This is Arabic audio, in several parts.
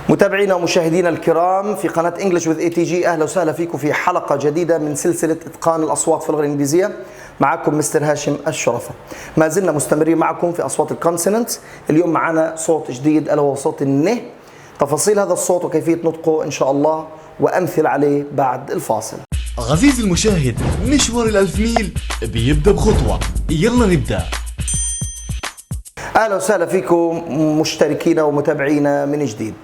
متابعينا ومشاهدينا الكرام في قناة English with ATG، أهلا وسهلا فيكم في حلقة جديدة من سلسلة إتقان الأصوات في اللغة الإنجليزية. معكم مستر هاشم الشرفة. ما زلنا مستمرين معكم في أصوات الكونسوننت. اليوم معنا صوت جديد ألا وهو صوت النه. تفاصيل هذا الصوت وكيفية نطقه إن شاء الله وأمثل عليه بعد الفاصل. عزيزي المشاهد، مشوار ال1000 ميل بيبدأ بخطوة، يلا نبدأ. أهلا وسهلا فيكم مشتركينا ومتابعينا من جديد.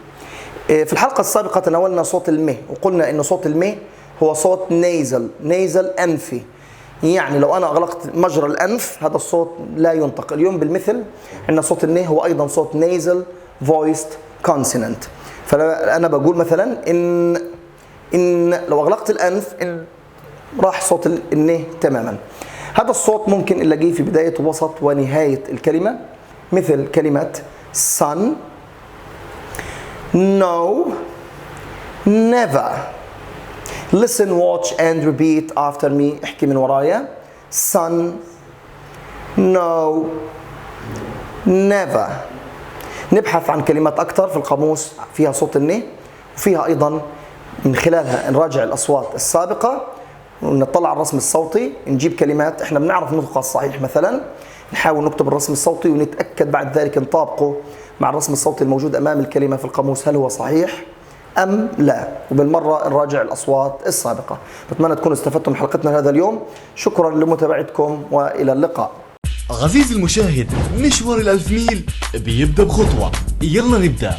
في الحلقة السابقة تناولنا صوت المه، وقلنا إن صوت المه هو صوت نيزل أنفي. يعني لو أنا أغلقت مجرى الأنف هذا الصوت لا ينطق. اليوم بالمثل عندنا صوت النه هو أيضا صوت نيزل فويست كونسوننت. فأنا بقول مثلا إن لو أغلقت الأنف راح صوت النه تماما. هذا الصوت ممكن نلاقيه في بداية ووسط ونهاية الكلمة، مثل كلمة sun, no, never. Listen, watch and repeat after me. احكي من ورايا. sun, no, never. نبحث عن كلمات أكثر في القاموس فيها صوت النه، وفيها أيضا من خلالها نراجع الأصوات السابقة ونطلع على الرسم الصوتي، نجيب كلمات احنا بنعرف نطقها الصحيح مثلا، نحاول نكتب الرسم الصوتي ونتأكد بعد ذلك نطابقه مع الرسم الصوتي الموجود أمام الكلمة في القاموس، هل هو صحيح أم لا، وبالمرة نراجع الأصوات السابقة. بتمنى تكونوا استفدتم من حلقتنا هذا اليوم. شكرا لمتابعتكم وإلى اللقاء. عزيزي المشاهد، مشوار ال1000 ميل بيبدأ بخطوة، يلا نبدأ.